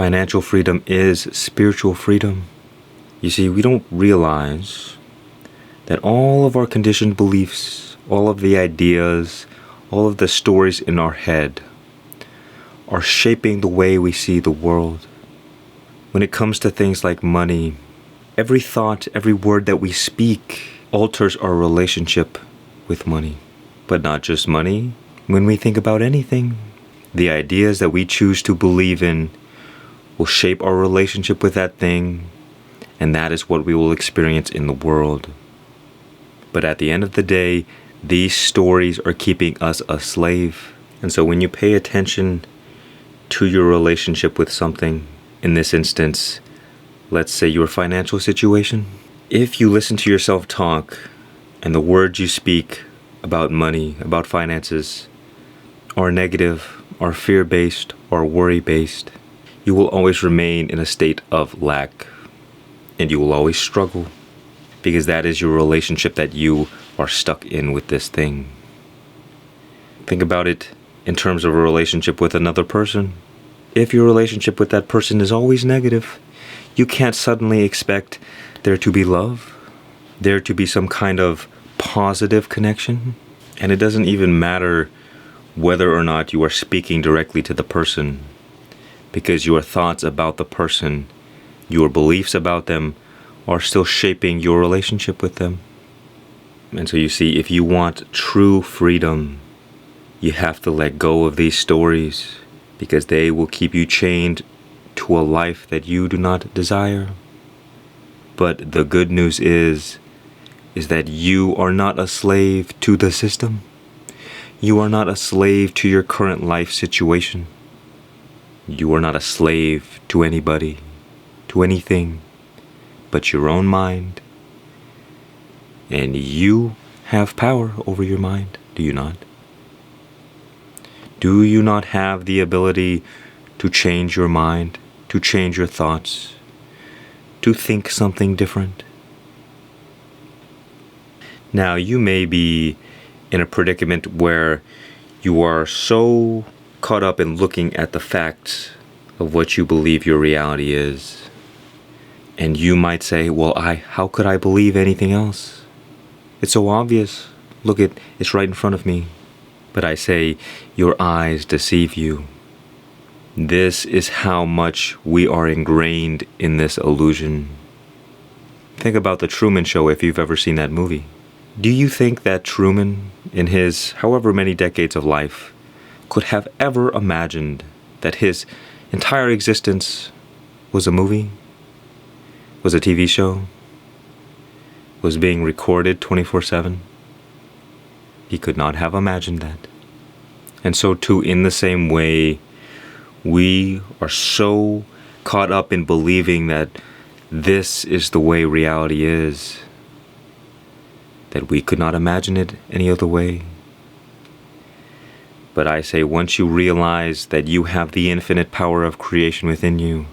Financial freedom is spiritual freedom. You see, we don't realize that all of our conditioned beliefs, all of the ideas, all of the stories in our head are shaping the way we see the world. When it comes to things like money, every thought, every word that we speak alters our relationship with money. But not just money. When we think about anything, the ideas that we choose to believe in will shape our relationship with that thing, and that is what we will experience in the world. But at the end of the day, these stories are keeping us a slave. And so when you pay attention to your relationship with something, in this instance, let's say your financial situation, if you listen to yourself talk and the words you speak about money, about finances, are negative, are fear-based, are worry-based, you will always remain in a state of lack, and you will always struggle, because that is your relationship that you are stuck in with this thing. Think about it in terms of a relationship with another person. If your relationship with that person is always negative, you can't suddenly expect there to be love, there to be some kind of positive connection. And it doesn't even matter whether or not you are speaking directly to the person, because your thoughts about the person, your beliefs about them, are still shaping your relationship with them. And so you see, if you want true freedom, you have to let go of these stories, because they will keep you chained to a life that you do not desire. But the good news is that you are not a slave to the system. You are not a slave to your current life situation. You are not a slave to anybody, to anything, but your own mind. And you have power over your mind, do you not? Do you not have the ability to change your mind, to change your thoughts, to think something different? Now, you may be in a predicament where you are so caught up in looking at the facts of what you believe your reality is. And you might say, well, how could I believe anything else? It's so obvious. Look, it's right in front of me. But I say, your eyes deceive you. This is how much we are ingrained in this illusion. Think about The Truman Show, if you've ever seen that movie. Do you think that Truman, in his however many decades of life, could have ever imagined that his entire existence was a movie, was a TV show, was being recorded 24/7? He could not have imagined that. And so too, in the same way, we are so caught up in believing that this is the way reality is, that we could not imagine it any other way. But I say, once you realize that you have the infinite power of creation within you,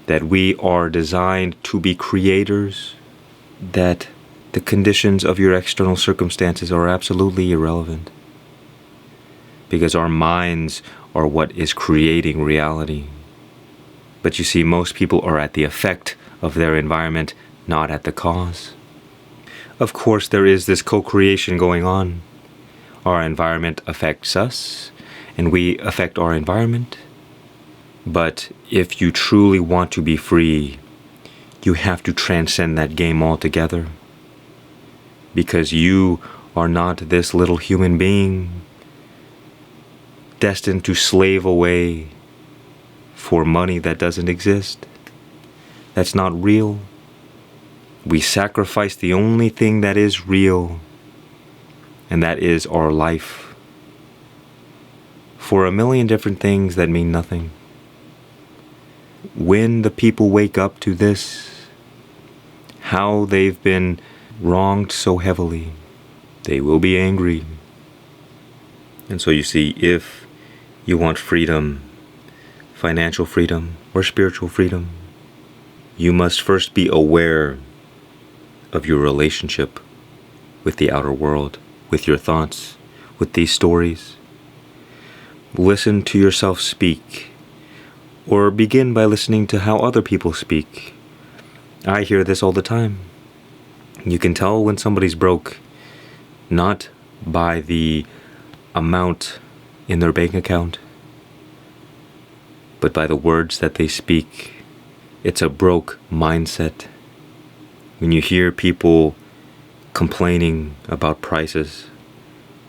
that we are designed to be creators, that the conditions of your external circumstances are absolutely irrelevant, because our minds are what is creating reality. But you see, most people are at the effect of their environment, not at the cause. Of course, there is this co-creation going on. Our environment affects us, and we affect our environment. But if you truly want to be free, you have to transcend that game altogether. Because you are not this little human being destined to slave away for money that doesn't exist. That's not real. We sacrifice the only thing that is real, and that is our life, for a million different things that mean nothing. When the people wake up to this, how they've been wronged so heavily, they will be angry. And so you see, if you want freedom, financial freedom or spiritual freedom, you must first be aware of your relationship with the outer world, with your thoughts, with these stories. Listen to yourself speak. Or begin by listening to how other people speak. I hear this all the time. You can tell when somebody's broke, not by the amount in their bank account, but by the words that they speak. It's a broke mindset. When you hear people complaining about prices,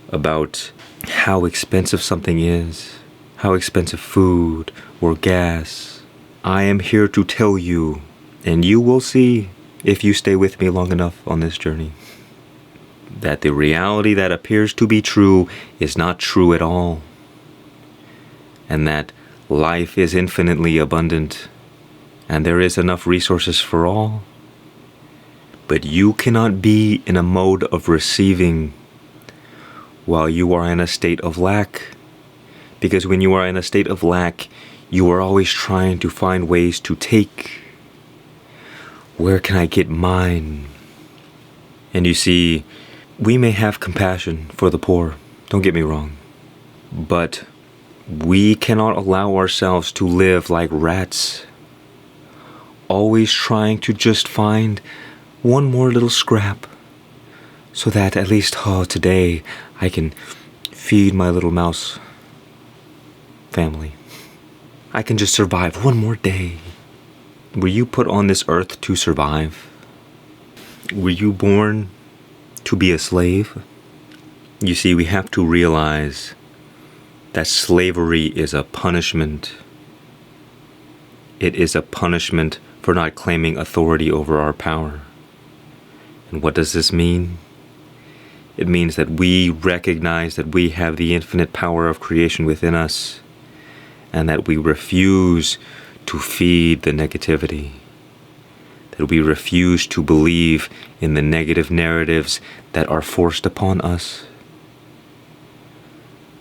about how expensive something is, how expensive food or gas, I am here to tell you, and you will see if you stay with me long enough on this journey, that the reality that appears to be true is not true at all, and that life is infinitely abundant, and there is enough resources for all. But you cannot be in a mode of receiving while you are in a state of lack. Because when you are in a state of lack, you are always trying to find ways to take. Where can I get mine? And you see, we may have compassion for the poor, don't get me wrong, but we cannot allow ourselves to live like rats, always trying to just find one more little scrap, so that at least, today I can feed my little mouse family. I can just survive one more day. Were you put on this earth to survive? Were you born to be a slave? You see, we have to realize that slavery is a punishment. It is a punishment for not claiming authority over our power. And what does this mean? It means that we recognize that we have the infinite power of creation within us, and that we refuse to feed the negativity, that we refuse to believe in the negative narratives that are forced upon us.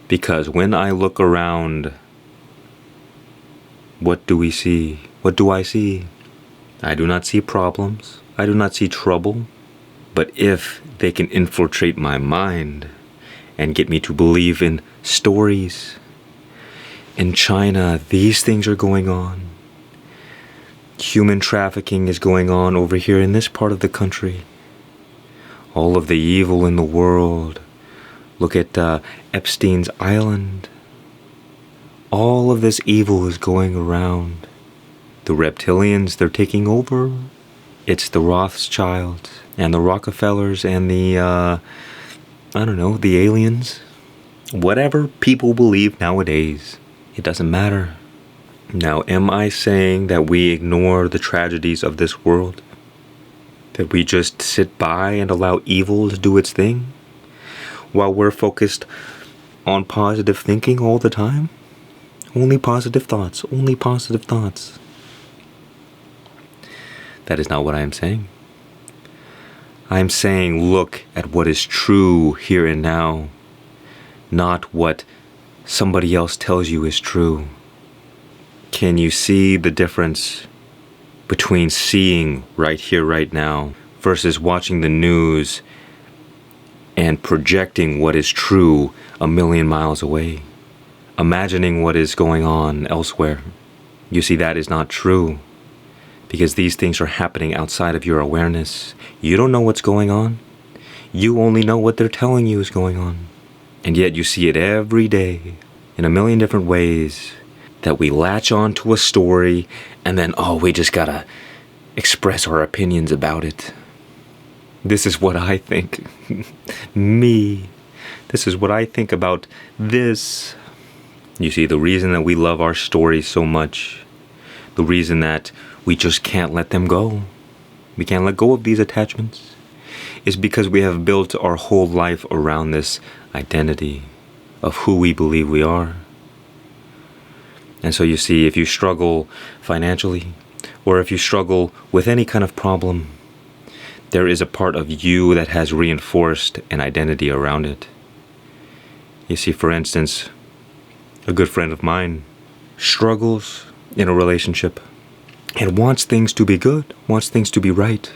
Because when I look around, what do we see? What do I see? I do not see problems. I do not see trouble. But if they can infiltrate my mind and get me to believe in stories, in China, these things are going on. Human trafficking is going on over here in this part of the country. All of the evil in the world. Look at Epstein's Island. All of this evil is going around. The reptilians, they're taking over. It's the Rothschilds and the Rockefellers and the aliens. Whatever people believe nowadays, it doesn't matter. Now, am I saying that we ignore the tragedies of this world? That we just sit by and allow evil to do its thing? While we're focused on positive thinking all the time? Only positive thoughts, only positive thoughts. That is not what I am saying. I am saying look at what is true here and now, not what somebody else tells you is true. Can you see the difference between seeing right here, right now, versus watching the news and projecting what is true a million miles away? Imagining what is going on elsewhere. You see, that is not true. Because these things are happening outside of your awareness. You don't know what's going on. You only know what they're telling you is going on. And yet you see it every day in a million different ways, that we latch on to a story and then, we just gotta express our opinions about it. This is what I think. Me. This is what I think about this. You see, the reason that we love our stories so much, the reason that we just can't let them go, we can't let go of these attachments, is because we have built our whole life around this identity of who we believe we are. And so you see, if you struggle financially, or if you struggle with any kind of problem, there is a part of you that has reinforced an identity around it. You see, for instance, a good friend of mine struggles in a relationship and wants things to be good, wants things to be right.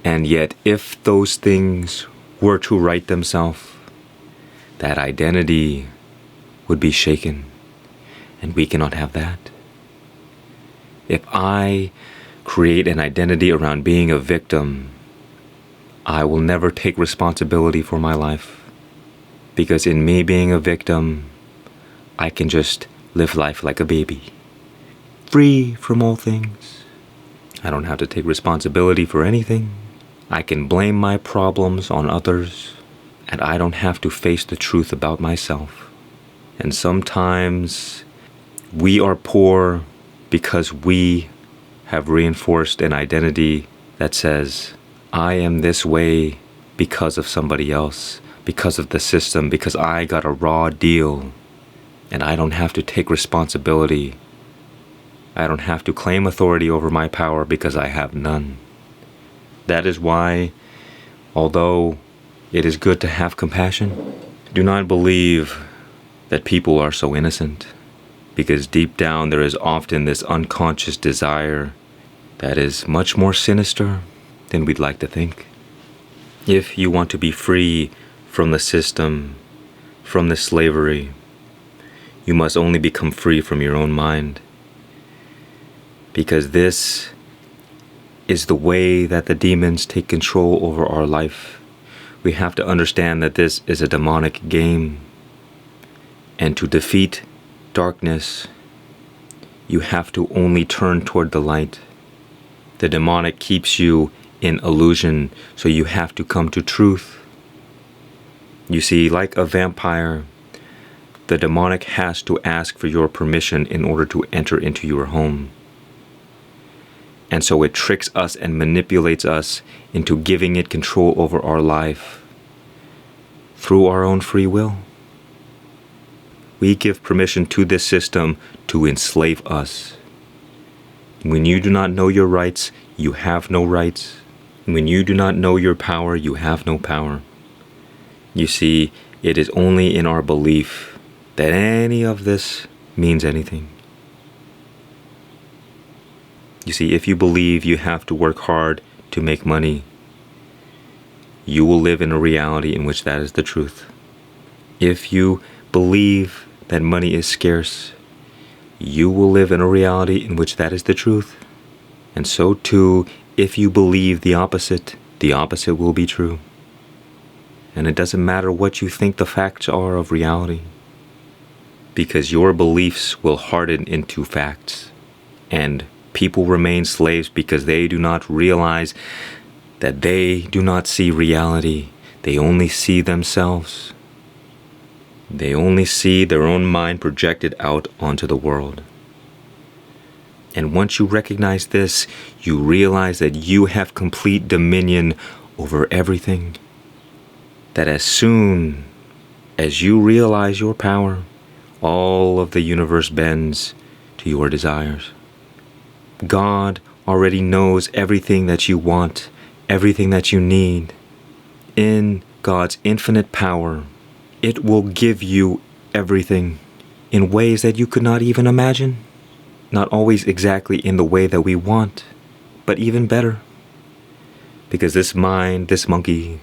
And yet, if those things were to right themselves, that identity would be shaken. And we cannot have that. If I create an identity around being a victim, I will never take responsibility for my life. Because in me being a victim, I can just live life like a baby, free from all things. I don't have to take responsibility for anything. I can blame my problems on others, and I don't have to face the truth about myself. And sometimes we are poor because we have reinforced an identity that says, I am this way because of somebody else, because of the system, because I got a raw deal, and I don't have to take responsibility. I don't have to claim authority over my power because I have none. That is why, although it is good to have compassion, do not believe that people are so innocent, because deep down there is often this unconscious desire that is much more sinister than we'd like to think. If you want to be free from the system, from the slavery, you must only become free from your own mind. Because this is the way that the demons take control over our life. We have to understand that this is a demonic game. And to defeat darkness, you have to only turn toward the light. The demonic keeps you in illusion, so you have to come to truth. You see, like a vampire, the demonic has to ask for your permission in order to enter into your home. And so it tricks us and manipulates us into giving it control over our life through our own free will. We give permission to this system to enslave us. When you do not know your rights, you have no rights. When you do not know your power, you have no power. You see, it is only in our belief that any of this means anything. You see, if you believe you have to work hard to make money, you will live in a reality in which that is the truth. If you believe that money is scarce, you will live in a reality in which that is the truth. And so too, if you believe the opposite will be true. And it doesn't matter what you think the facts are of reality, because your beliefs will harden into facts. And people remain slaves because they do not realize that they do not see reality. They only see themselves. They only see their own mind projected out onto the world. And once you recognize this, you realize that you have complete dominion over everything. That as soon as you realize your power, all of the universe bends to your desires. God already knows everything that you want, everything that you need. In God's infinite power, it will give you everything in ways that you could not even imagine. Not always exactly in the way that we want, but even better. Because this mind, this monkey,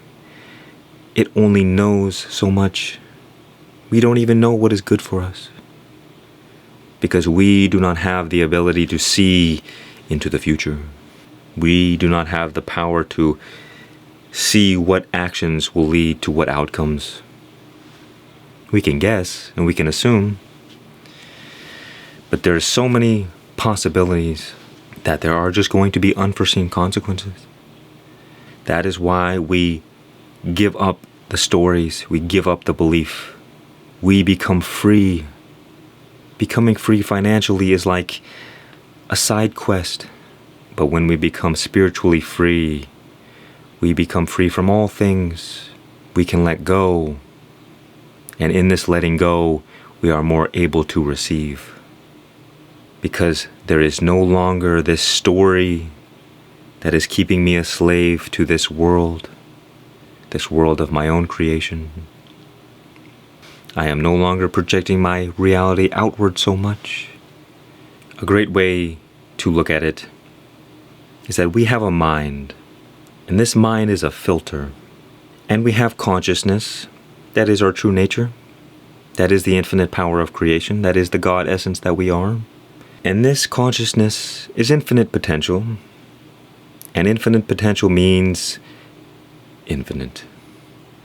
it only knows so much. We don't even know what is good for us. Because we do not have the ability to see into the future. We do not have the power to see what actions will lead to what outcomes. We can guess and we can assume, but there are so many possibilities that there are just going to be unforeseen consequences. That is why we give up the stories, we give up the belief. We become free. Becoming free financially is like a side quest. But when we become spiritually free, we become free from all things. We can let go. And in this letting go, we are more able to receive. Because there is no longer this story that is keeping me a slave to this world of my own creation. I am no longer projecting my reality outward so much. A great way to look at it is that we have a mind, and this mind is a filter. And we have consciousness, that is our true nature. That is the infinite power of creation. That is the God essence that we are. And this consciousness is infinite potential. And infinite potential means infinite.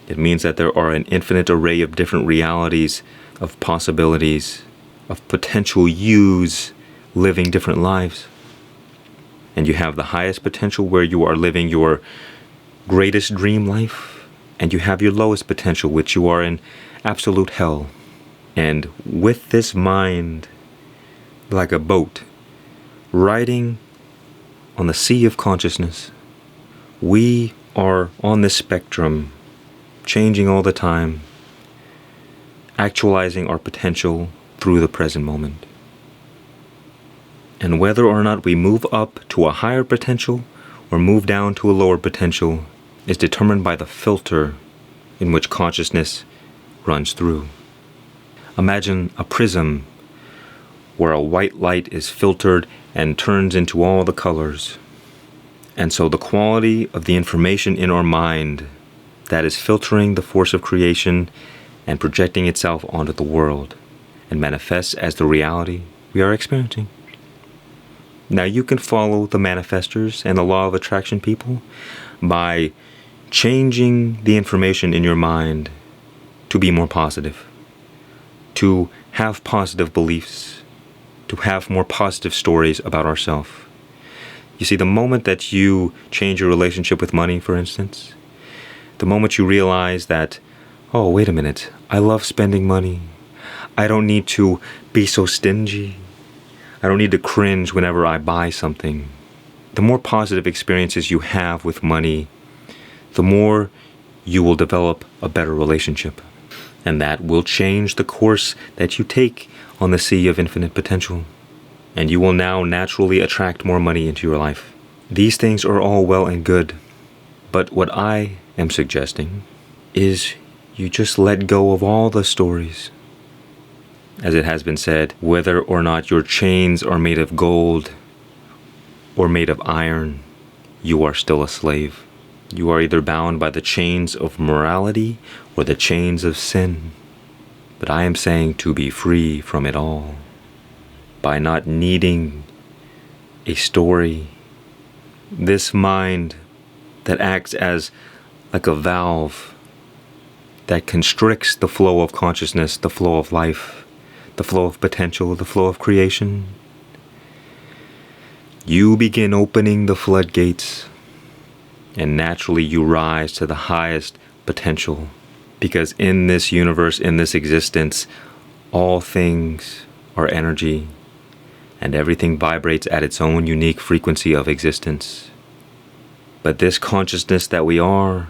It means that there are an infinite array of different realities, of possibilities, of potential yous living different lives. And you have the highest potential where you are living your greatest dream life. And you have your lowest potential, which you are in absolute hell. And with this mind, like a boat, riding on the sea of consciousness, we are on this spectrum, changing all the time, actualizing our potential through the present moment. And whether or not we move up to a higher potential or move down to a lower potential is determined by the filter in which consciousness runs through. Imagine a prism where a white light is filtered and turns into all the colors. And so the quality of the information in our mind that is filtering the force of creation and projecting itself onto the world and manifests as the reality we are experiencing. Now you can follow the manifestors and the law of attraction people by changing the information in your mind to be more positive, to have positive beliefs, to have more positive stories about ourselves. You see, the moment that you change your relationship with money, for instance, the moment you realize that, oh, wait a minute, I love spending money. I don't need to be so stingy. I don't need to cringe whenever I buy something. The more positive experiences you have with money, the more you will develop a better relationship. And that will change the course that you take on the sea of infinite potential. And you will now naturally attract more money into your life. These things are all well and good. But what I am suggesting is you just let go of all the stories. As it has been said, whether or not your chains are made of gold or made of iron, you are still a slave. You are either bound by the chains of morality or the chains of sin. But I am saying to be free from it all by not needing a story. This mind that acts as like a valve that constricts the flow of consciousness, the flow of life, the flow of potential, the flow of creation. You begin opening the floodgates, and naturally you rise to the highest potential. Because in this universe, in this existence, all things are energy, and everything vibrates at its own unique frequency of existence. But this consciousness that we are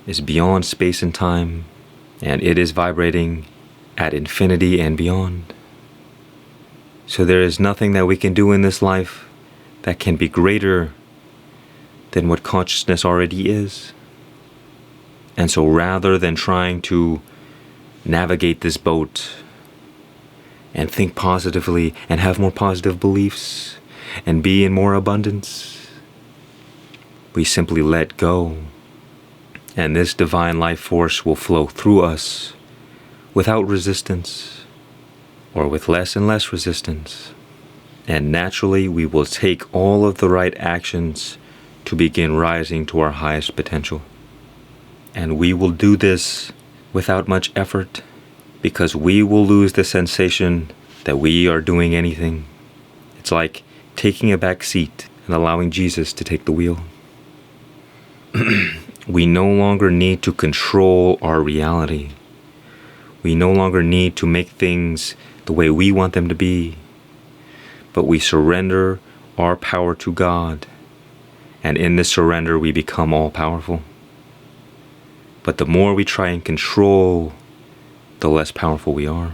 is beyond space and time, and it is vibrating at infinity and beyond. So there is nothing that we can do in this life that can be greater than what consciousness already is. And so rather than trying to navigate this boat and think positively and have more positive beliefs and be in more abundance, we simply let go. And this divine life force will flow through us without resistance, or with less and less resistance. And naturally, we will take all of the right actions to begin rising to our highest potential. And we will do this without much effort, because we will lose the sensation that we are doing anything. It's like taking a back seat and allowing Jesus to take the wheel. We no longer need to control our reality. We no longer need to make things the way we want them to be, but we surrender our power to God, and in this surrender we become all-powerful. But the more we try and control, the less powerful we are,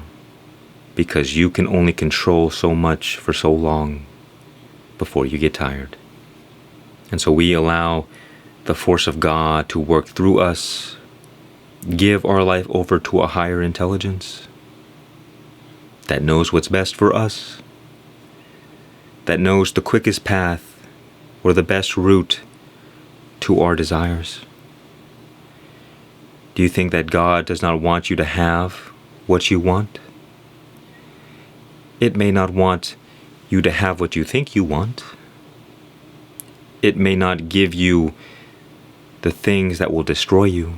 because you can only control so much for so long before you get tired. And so we allow the force of God to work through us, give our life over to a higher intelligence that knows what's best for us, that knows the quickest path or the best route to our desires. Do you think that God does not want you to have what you want? It may not want you to have what you think you want. It may not give you the things that will destroy you,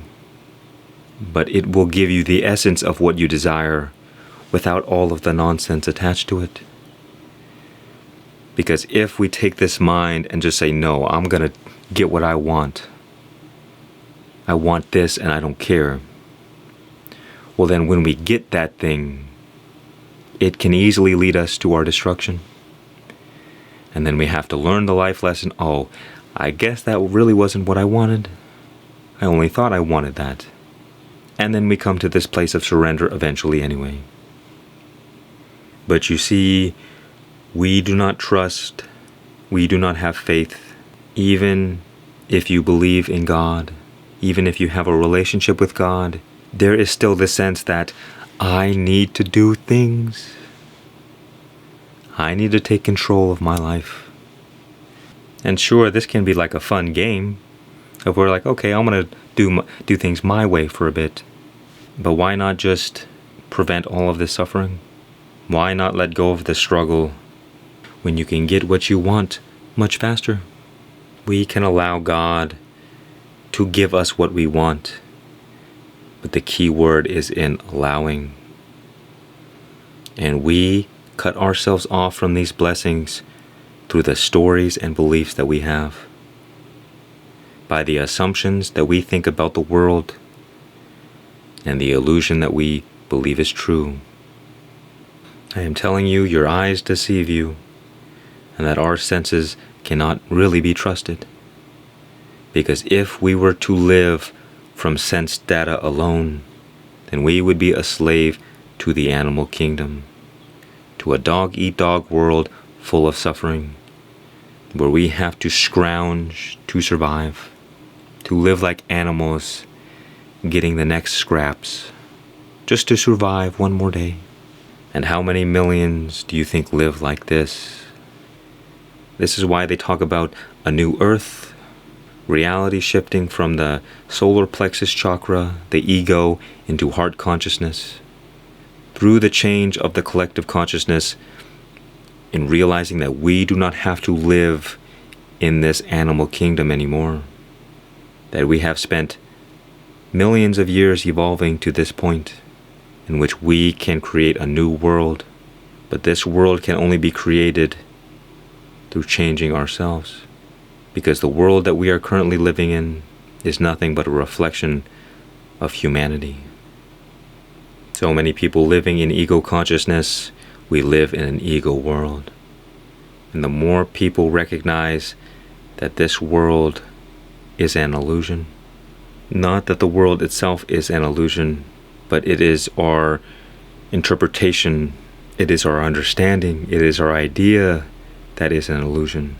but it will give you the essence of what you desire without all of the nonsense attached to it. Because if we take this mind and just say, no, I'm going to get what I want this and I don't care. Well, then when we get that thing, it can easily lead us to our destruction. And then we have to learn the life lesson. Oh, I guess that really wasn't what I wanted. I only thought I wanted that. And then we come to this place of surrender eventually anyway. But you see, we do not trust, we do not have faith, even if you believe in God, even if you have a relationship with God, there is still the sense that I need to do things. I need to take control of my life. And sure, this can be like a fun game. If we're like, okay, I'm going to do things my way for a bit. But why not just prevent all of this suffering? Why not let go of the struggle when you can get what you want much faster? We can allow God to give us what we want. But the key word is in allowing. And we cut ourselves off from these blessings through the stories and beliefs that we have, by the assumptions that we think about the world, and the illusion that we believe is true. I am telling you, your eyes deceive you, and that our senses cannot really be trusted. Because if we were to live from sense data alone, then we would be a slave to the animal kingdom, to a dog-eat-dog world full of suffering, where we have to scrounge to survive, to live like animals, getting the next scraps, just to survive one more day. And how many millions do you think live like this? This is why they talk about a new earth, reality shifting from the solar plexus chakra, the ego, into heart consciousness, through the change of the collective consciousness, in realizing that we do not have to live in this animal kingdom anymore, that we have spent millions of years evolving to this point in which we can create a new world. But this world can only be created through changing ourselves, because the world that we are currently living in is nothing but a reflection of humanity. So many people living in ego consciousness, we live in an ego world. And the more people recognize that this world is an illusion, not that the world itself is an illusion, but it is our interpretation, it is our understanding, it is our idea that is an illusion.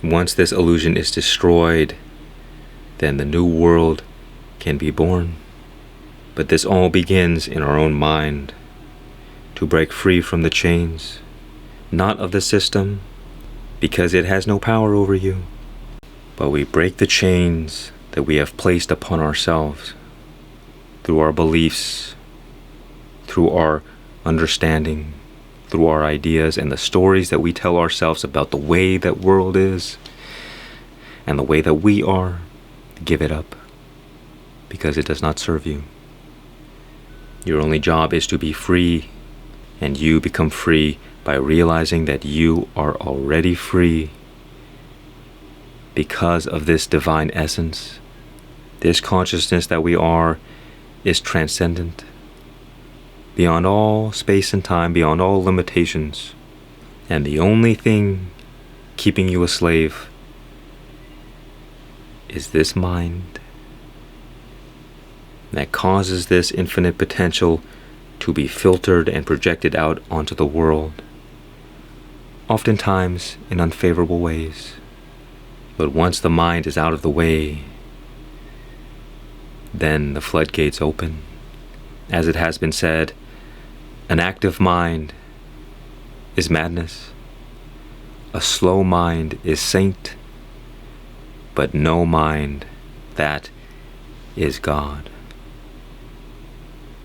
Once this illusion is destroyed, then the new world can be born. But this all begins in our own mind, to break free from the chains, not of the system, because it has no power over you, but we break the chains that we have placed upon ourselves through our beliefs, through our understanding, through our ideas and the stories that we tell ourselves about the way that world is and the way that we are. Give it up, because it does not serve you. Your only job is to be free, and you become free by realizing that you are already free because of this divine essence. This consciousness that we are is transcendent, beyond all space and time, beyond all limitations. And the only thing keeping you a slave is this mind that causes this infinite potential to be filtered and projected out onto the world, oftentimes in unfavorable ways. But once the mind is out of the way, then the floodgates open. As it has been said, an active mind is madness. A slow mind is saint, but no mind, that is God.